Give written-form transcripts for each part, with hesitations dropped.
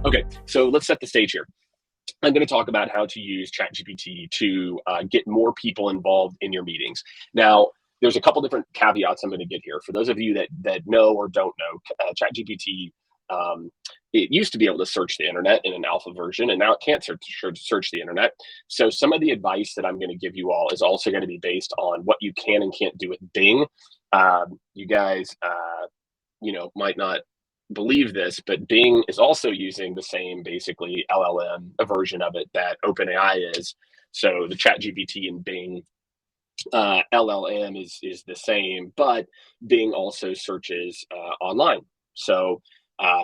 Okay, so let's set the stage here. I'm going to talk about how to use ChatGPT to get more people involved in your meetings. Now, there's a couple different caveats I'm going to get here. For those of you that know or don't know, ChatGPT, it used to be able to search the internet in an alpha version, and now it can't search the internet. So some of the advice that I'm going to give you all is also going to be based on what you can and can't do with Bing. You guys, might not believe this, but Bing is also using the same basically LLM, a version of it that OpenAI is. So the ChatGPT and Bing LLM is the same, but Bing also searches online. So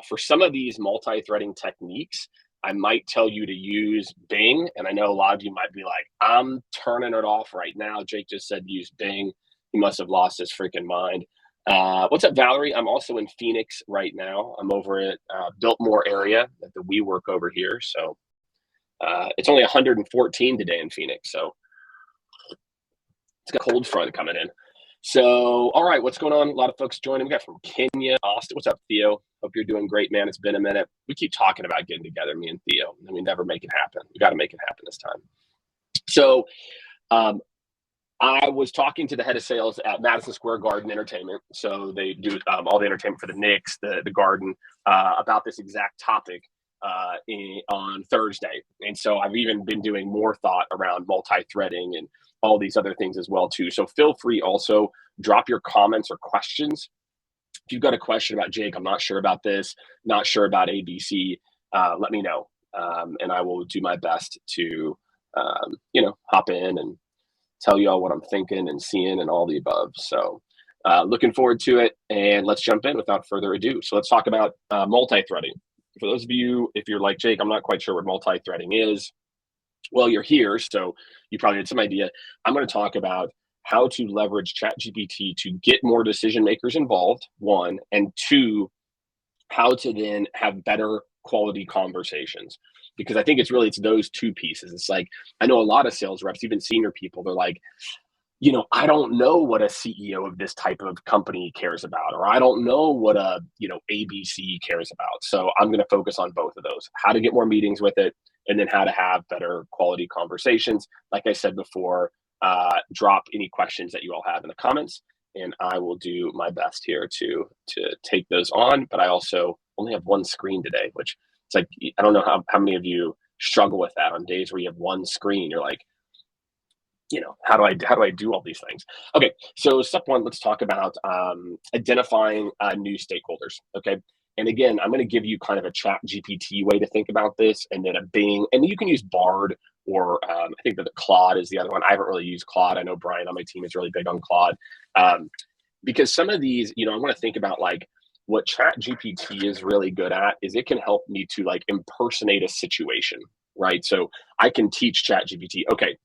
for some of these multi-threading techniques, I might tell you to use Bing. And I know a lot of you might be like, I'm turning it off right now. Jake just said use Bing. He must have lost his freaking mind. What's up, Valerie? I'm also in Phoenix right now. I'm over at Biltmore area at the WeWork over here. So it's only 114 today in Phoenix. So it's got a cold front coming in. So, all right, what's going on? A lot of folks joining. We got from Kenya, Austin. What's up, Theo? Hope you're doing great, man. It's been a minute. We keep talking about getting together, me and Theo, and we never make it happen. We got to make it happen this time. So, I was talking to the head of sales at Madison Square Garden Entertainment. So they do all the entertainment for the Knicks, the Garden, about this exact topic on Thursday. And so I've even been doing more thought around multi-threading and all these other things as well too. So feel free also drop your comments or questions. If you've got a question about Jake, I'm not sure about this, not sure about ABC, let me know. And I will do my best to, hop in and tell you all what I'm thinking and seeing and all the above. So looking forward to it, and let's jump in without further ado. So let's talk about multi-threading. For those of you, if you're like Jake, I'm not quite sure what multi-threading is. Well, you're here, so you probably had some idea. I'm going to talk about how to leverage ChatGPT to get more decision makers involved, one, and two, how to then have better quality conversations. Because I think it's those two pieces. It's like, I know a lot of sales reps, even senior people, they're like, I don't know what a CEO of this type of company cares about, or I don't know what a, ABC cares about. So I'm going to focus on both of those, how to get more meetings with it, and then how to have better quality conversations. Like I said before, drop any questions that you all have in the comments, and I will do my best here to take those on. But I also only have one screen today, which it's like, I don't know how many of you struggle with that on days where you have one screen. You're like, how do I do all these things? Okay, so step one, let's talk about identifying new stakeholders. Okay, and again, I'm going to give you kind of a ChatGPT way to think about this, and then a Bing, and you can use Bard, or I think that the Claude is the other one. I haven't really used Claude. I know Brian on my team is really big on Claude, because some of these, I want to think about like what ChatGPT is really good at is it can help me to like impersonate a situation, right? So I can teach ChatGPT, okay,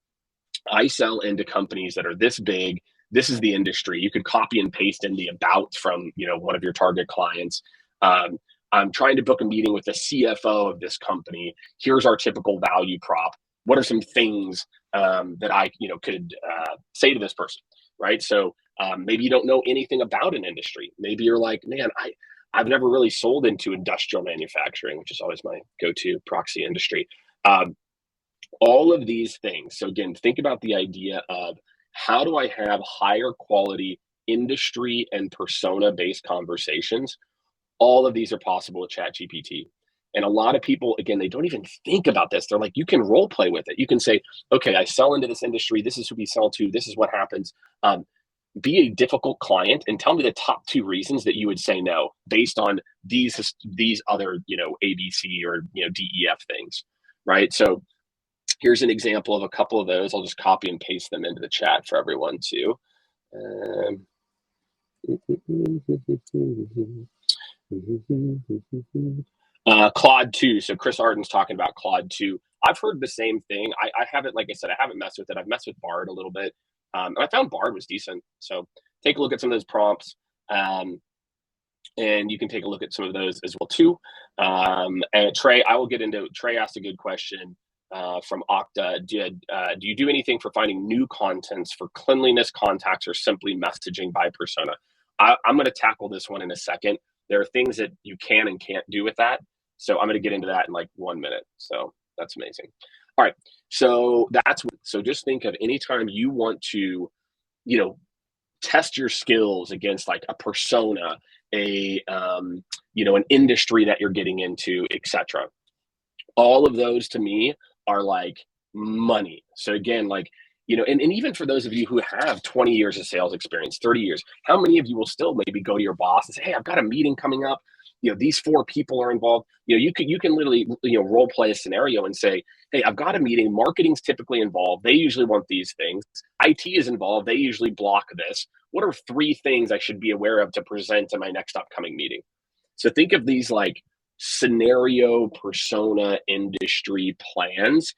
I sell into companies that are this big. This is the industry. You could copy and paste in the about from, one of your target clients. I'm trying to book a meeting with the CFO of this company. Here's our typical value prop. What are some things that I, could say to this person, right? So maybe you don't know anything about an industry. Maybe you're like, man, I've never really sold into industrial manufacturing, which is always my go-to proxy industry. All of these things. So again, think about the idea of how do I have higher quality industry and persona-based conversations? All of these are possible with ChatGPT. And a lot of people, again, they don't even think about this. They're like, you can role play with it. You can say, okay, I sell into this industry. This is who we sell to. This is what happens. Be a difficult client and tell me the top 2 reasons that you would say no based on these other, ABC or, DEF things, right? So here's an example of a couple of those. I'll just copy and paste them into the chat for everyone too. Claude 2. So Chris Arden's talking about Claude 2. I've heard the same thing. I haven't, like I said, I haven't messed with it. I've messed with Bard a little bit. And I found Bard was decent. So take a look at some of those prompts. And you can take a look at some of those as well too. And Trey, Trey asked a good question. From Okta, do you do anything for finding new contents for cleanliness contacts or simply messaging by persona? I'm going to tackle this one in a second. There are things that you can and can't do with that. So I'm going to get into that in like 1 minute. So that's amazing. All right. So just think of anytime you want to, you know, test your skills against like a persona, an industry that you're getting into, etc. All of those to me are like money. So again, like, and even for those of you who have 20 years of sales experience, 30 years, how many of you will still maybe go to your boss and say, hey, I've got a meeting coming up. These 4 people are involved. You can literally, role play a scenario and say, hey, I've got a meeting. Marketing's typically involved. They usually want these things. IT is involved. They usually block this. What are 3 things I should be aware of to present to my next upcoming meeting? So think of these like scenario, persona, industry plans.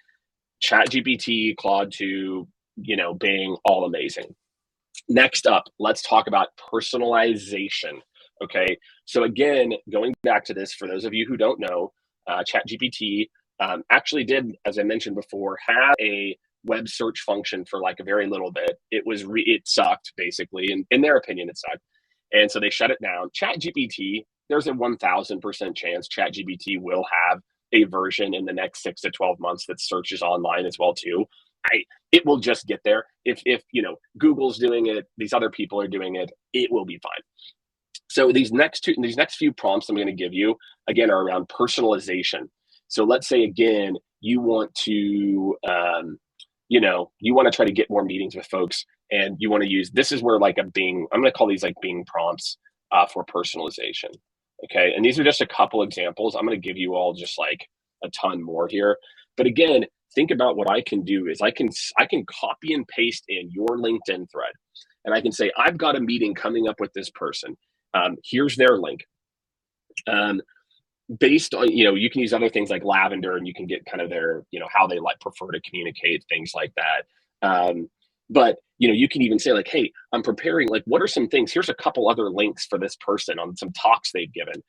ChatGPT, Claude 2, Bing, all amazing. Next up, let's talk about personalization. Okay. So again, going back to this, for those of you who don't know, ChatGPT actually did, as I mentioned before, have a web search function for like a very little bit. It sucked, basically. In their opinion, it sucked. And so they shut it down. ChatGPT, there's a 1000% chance ChatGPT will have a version in the next 6 to 12 months that searches online as well too. It will just get there. If Google's doing it, these other people are doing it, it will be fine. So these next few prompts I'm going to give you again are around personalization. So let's say again you want to try to get more meetings with folks, and you want to use, this is where like a Bing, I'm going to call these like Bing prompts for personalization. Okay, and these are just a couple examples. I'm going to give you all just like a ton more here, but again, think about what I can do is I can copy and paste in your LinkedIn thread, and I can say, I've got a meeting coming up with this person. Here's their link. Based on, you can use other things like Lavender, and you can get kind of their, how they like prefer to communicate, things like that. But, you can even say like, hey, I'm preparing, like, what are some things? Here's a couple other links for this person on some talks they've given.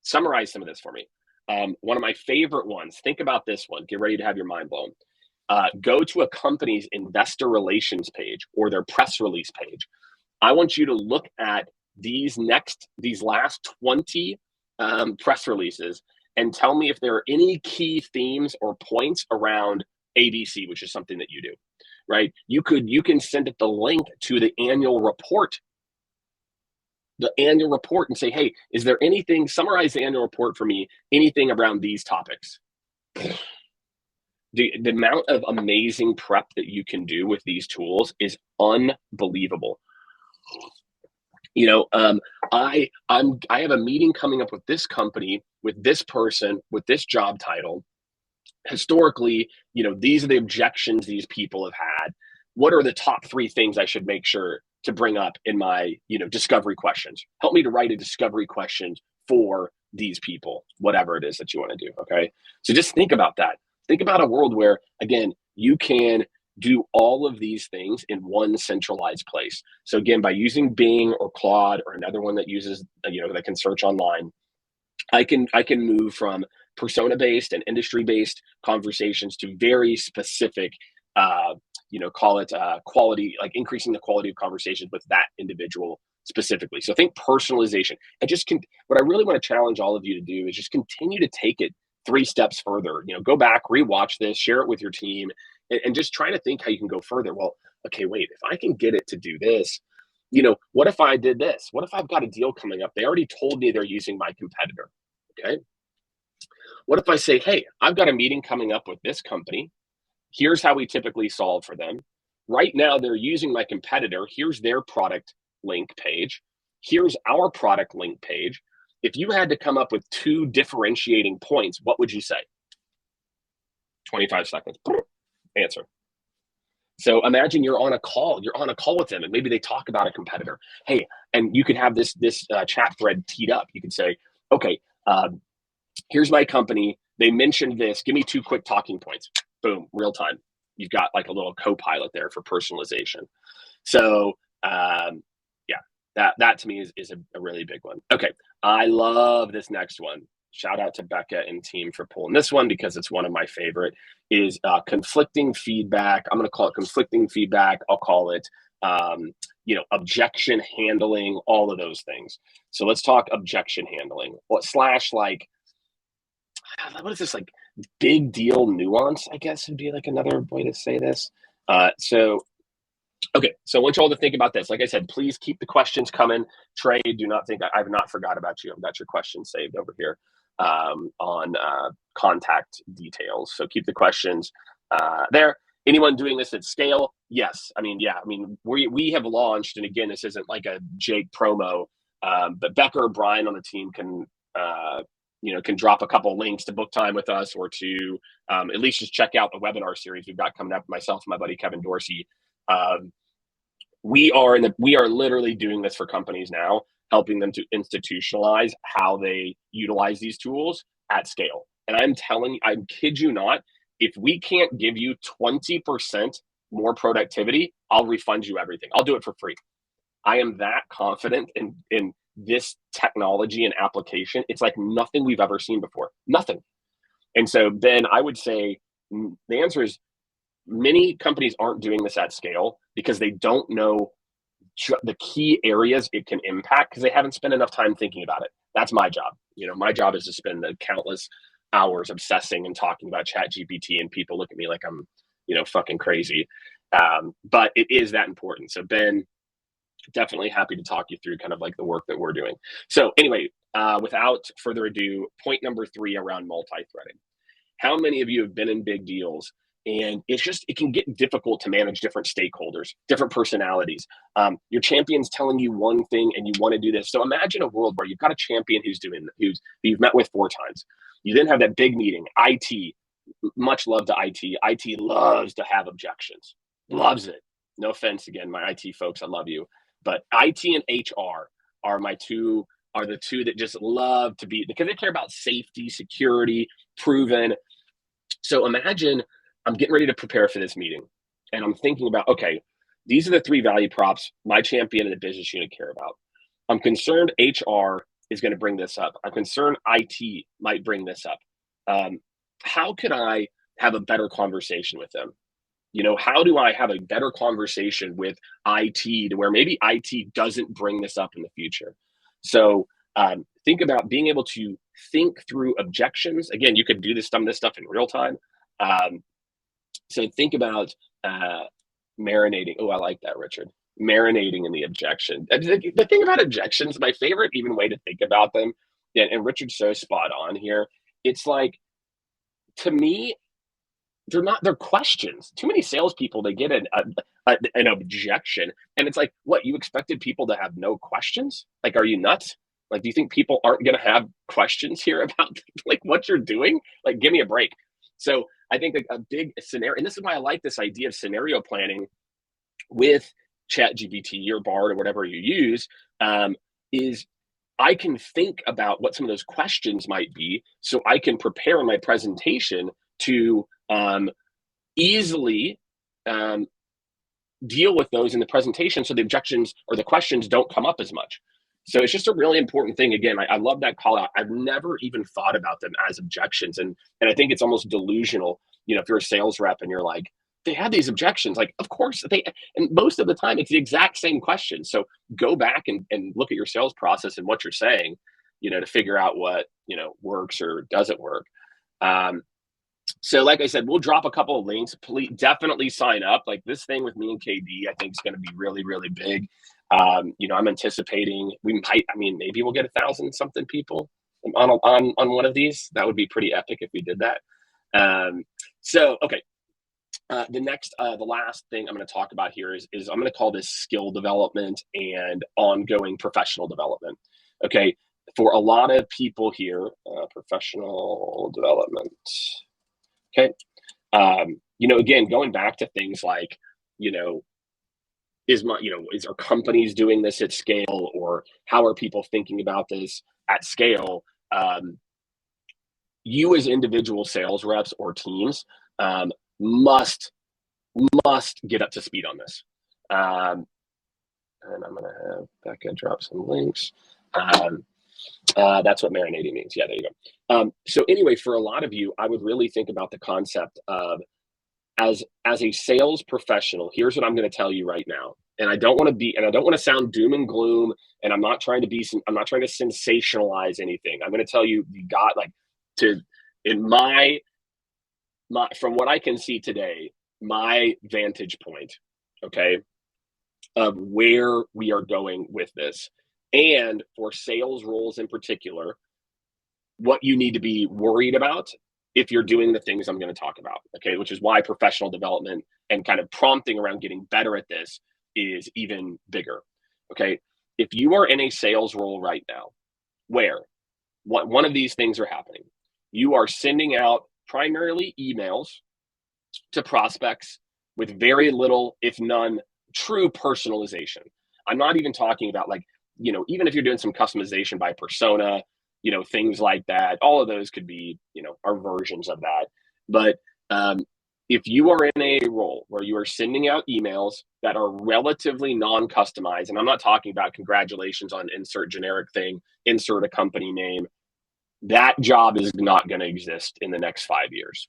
Summarize some of this for me. One of my favorite ones, think about this one. Get ready to have your mind blown. Go to a company's investor relations page or their press release page. I want you to look at these last 20 press releases and tell me if there are any key themes or points around ABC, which is something that you do, right? You can send it the link to the annual report and say, hey, is there anything, summarize the annual report for me, anything around these topics. The amount of amazing prep that you can do with these tools is unbelievable. I have a meeting coming up with this company, with this person, with this job title. Historically, these are the objections these people have had. What are the top 3 things I should make sure to bring up in my, discovery questions? Help me to write a discovery question for these people, whatever it is that you want to do. Okay. So just think about that. Think about a world where, again, you can do all of these things in one centralized place. So again, by using Bing or Claude or another one that uses, that can search online, I can move from persona-based and industry-based conversations to very specific, call it quality, like increasing the quality of conversations with that individual specifically. So think personalization. And what I really want to challenge all of you to do is just continue to take it 3 steps further. Go back, rewatch this, share it with your team, and just try to think how you can go further. Well, okay, wait, if I can get it to do this, what if I did this? What if I've got a deal coming up? They already told me they're using my competitor. Okay. What if I say, hey, I've got a meeting coming up with this company. Here's how we typically solve for them. Right now, they're using my competitor. Here's their product link page. Here's our product link page. If you had to come up with 2 differentiating points, what would you say? 25 seconds. Answer. So imagine you're on a call with them, and maybe they talk about a competitor. Hey, and you could have this chat thread teed up. You could say, okay, here's my company. They mentioned this. Give me 2 quick talking points. Boom, real time. You've got like a little co-pilot there for personalization. So that to me is a really big one. Okay, I love this next one. Shout out to Becca and team for pulling this one because it's one of my favorite, is conflicting feedback. I'm going to call it conflicting feedback. I'll call it, objection handling, all of those things. So let's talk objection handling. Like, what is this, like big deal nuance, I guess would be like another way to say this. Okay, so I want you all to think about this. Like I said, please keep the questions coming. Trey, do not think I've not forgot about you. I've got your questions saved over here on contact details. So keep the questions there. Anyone doing this at scale? Yes. I mean, yeah. I mean, we have launched, and again, this isn't like a Jake promo, but Becker or Brian on the team can can drop a couple links to book time with us, or to at least just check out the webinar series we've got coming up. Myself and my buddy Kevin Dorsey. We are literally doing this for companies now, helping them to institutionalize how they utilize these tools at scale. And I'm telling you, I kid you not, if we can't give you 20% more productivity, I'll refund you everything. I'll do it for free. I am that confident in this technology and application. It's like nothing we've ever seen before. Nothing. And so, Ben, I would say the answer is many companies aren't doing this at scale because they don't know the key areas it can impact, because they haven't spent enough time thinking about it. That's my job. My job is to spend the countless hours obsessing and talking about ChatGPT, and people look at me like I'm, fucking crazy. But it is that important. So Ben, definitely happy to talk you through kind of like the work that we're doing. So anyway, without further ado, point number 3 around multi-threading. How many of you have been in big deals? And it can get difficult to manage different stakeholders, different personalities. Your champion's telling you one thing and you want to do this. So imagine a world where you've got a champion who you've met with 4 times. You then have that big meeting. IT, much love to IT. IT loves to have objections, loves it. No offense again, my IT folks, I love you. But IT and HR are the two that just love to be, because they care about safety, security, proven. So imagine I'm getting ready to prepare for this meeting, and I'm thinking about, okay, these are the 3 value props my champion and the business unit care about. I'm concerned HR is going to bring this up. I'm concerned IT might bring this up. How could I have a better conversation with them? How do I have a better conversation with IT to where maybe IT doesn't bring this up in the future? So think about being able to think through objections. Again, you could do some of this stuff in real time. So think about marinating. Oh, I like that, Richard. Marinating in the objection. The thing about objections, my favorite even way to think about them, and Richard's so spot on here, it's like, to me, they're questions. Too many salespeople, they get an objection, and it's like, what, you expected people to have no questions? Like, are you nuts? Like, do you think people aren't going to have questions here about like what you're doing? Like, give me a break. So I think a big scenario, and this is why I like this idea of scenario planning with ChatGPT or Bard or whatever you use, is I can think about what some of those questions might be, so I can prepare my presentation to easily deal with those in the presentation, so the objections or the questions don't come up as much. So it's just a really important thing. Again, I love that call out. I've never even thought about them as objections. And I think it's almost delusional, if you're a sales rep and you're like, they have these objections, like, of course and most of the time it's the exact same question. So go back and look at your sales process and what you're saying, to figure out what, works or doesn't work. So like I said, we'll drop a couple of links. Please definitely sign up. Like this thing with me and KD, I think is going to be really, really big. I'm anticipating maybe we'll get 1,000 something people on one of these. That would be pretty epic if we did that. So, okay. The last thing I'm going to talk about here is I'm going to call this skill development and ongoing professional development. Okay. For a lot of people here, professional development. Okay. Again, going back to things like, is our companies doing this at scale, or how are people thinking about this at scale? You as individual sales reps or teams must get up to speed on this. And I'm going to have Becca drop some links. That's what marinating means. Yeah, there you go. So anyway, for a lot of you, I would really think about the concept of, as a sales professional, here's what I'm going to tell you right now. And I don't want to sound doom and gloom, and I'm not trying to sensationalize anything. I'm going to tell you, you got to In my from what I can see today, my vantage point, okay, of where we are going with this, and for sales roles in particular, what you need to be worried about if you're doing the things I'm going to talk about, okay, which is why professional development and kind of prompting around getting better at this is even bigger, okay? If you are in a sales role right now where one of these things are happening, you are sending out primarily emails to prospects with very little, if none, true personalization. I'm not even talking about like, even if you're doing some customization by persona, things like that, all of those could be, are versions of that. But if you are in a role where you are sending out emails that are relatively non-customized, and I'm not talking about congratulations on insert generic thing, insert a company name, that job is not going to exist in the next 5 years.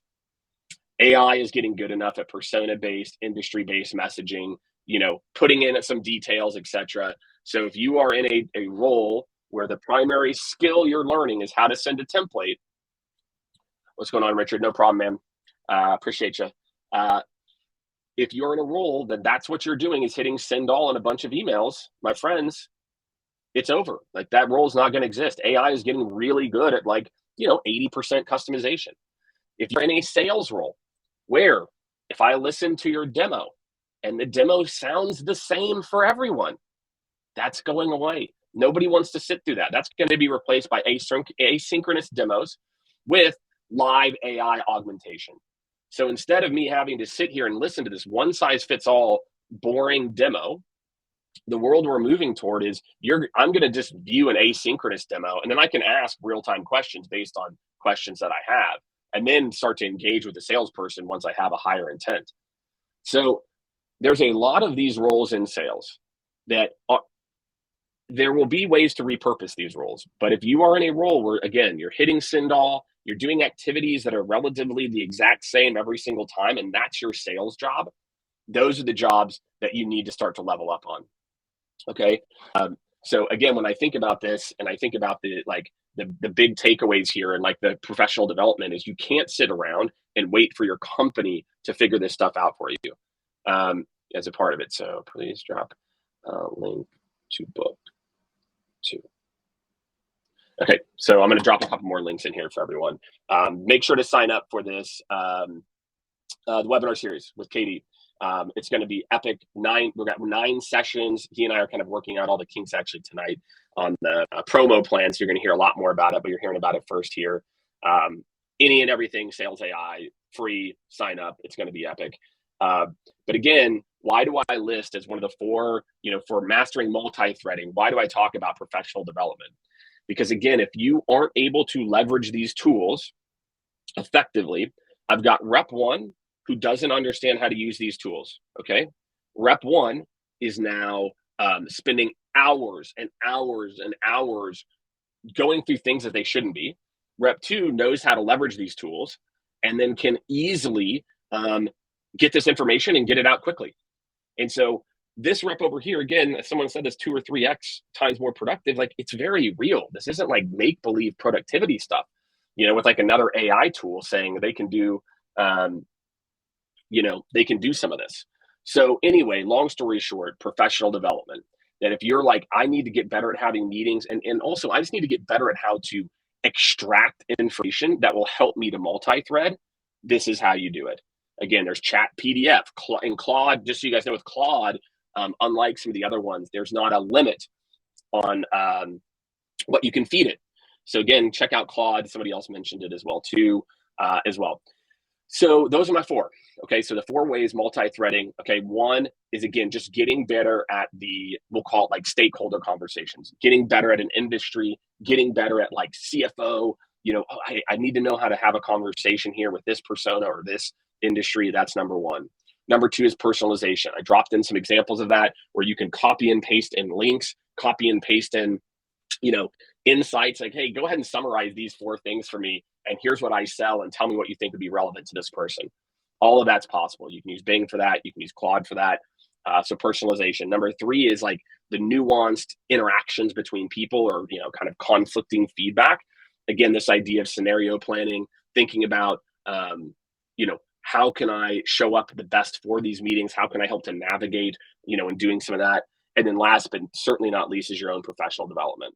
AI is getting good enough at persona-based, industry-based messaging, putting in some details, etc. So if you are in a role where the primary skill you're learning is how to send a template, what's going on, Richard? No problem, man. Appreciate you. If you're in a role that that's what you're doing is hitting send all on a bunch of emails, my friends, it's over. Like that role is not going to exist. AI is getting really good at 80% customization. If you're in a sales role where if I listen to your demo and the demo sounds the same for everyone, that's going away. Nobody wants to sit through that. That's going to be replaced by asynchronous demos with live AI augmentation. So instead of me having to sit here and listen to this one size fits all boring demo, the world we're moving toward is I'm going to just view an asynchronous demo, and then I can ask real-time questions based on questions that I have, and then start to engage with the salesperson once I have a higher intent. So there's a lot of these roles in sales that there will be ways to repurpose these roles. But if you are in a role where, again, you're hitting send all, you're doing activities that are relatively the exact same every single time, and that's your sales job, those are the jobs that you need to start to level up on. Okay. So again, when I think about this and I think about the big takeaways here and the professional development is you can't sit around and wait for your company to figure this stuff out for you as a part of it. So please drop a link to book 2. Okay, so I'm going to drop a couple more links in here for everyone. Make sure to sign up for this the webinar series with Katie. It's going to be epic. We've got 9 sessions. He and I are kind of working out all the kinks actually tonight on the promo plan. So you're going to hear a lot more about it, but you're hearing about it first here. Any and everything sales AI, free, sign up. It's going to be epic. But again, why do I list as one of the 4, for mastering multi-threading? Why do I talk about professional development? Because again, if you aren't able to leverage these tools effectively, I've got rep 1 who doesn't understand how to use these tools, okay? Rep 1 is now spending hours and hours and hours going through things that they shouldn't be. Rep 2 knows how to leverage these tools and then can easily get this information and get it out quickly. And so this rep over here, again, someone said this 2 or 3x times more productive, it's very real. This isn't make-believe productivity stuff, with another AI tool saying they can do they can do some of this. So anyway, long story short, professional development, that if you're I need to get better at having meetings, and also I just need to get better at how to extract information that will help me to multi-thread, this is how you do it. Again, there's Chat PDF and Claude, just so you guys know, with Claude, unlike some of the other ones, there's not a limit on what you can feed it. So again, check out Claude. Somebody else mentioned it as well too, So those are my 4. Okay, so the 4 ways multi-threading. Okay, 1 is, again, just getting better at we'll call it stakeholder conversations, getting better at an industry, getting better at CFO. I need to know how to have a conversation here with this persona or this industry. That's number 1. Number 2 is personalization. I dropped in some examples of that where you can copy and paste in links, copy and paste in, insights hey, go ahead and summarize these 4 things for me. And here's what I sell and tell me what you think would be relevant to this person. All of that's possible. You can use Bing for that. You can use Claude for that. So personalization. Number 3 is the nuanced interactions between people or, kind of conflicting feedback. Again, this idea of scenario planning, thinking about, how can I show up the best for these meetings? How can I help to navigate, and doing some of that. And then last but certainly not least is your own professional development.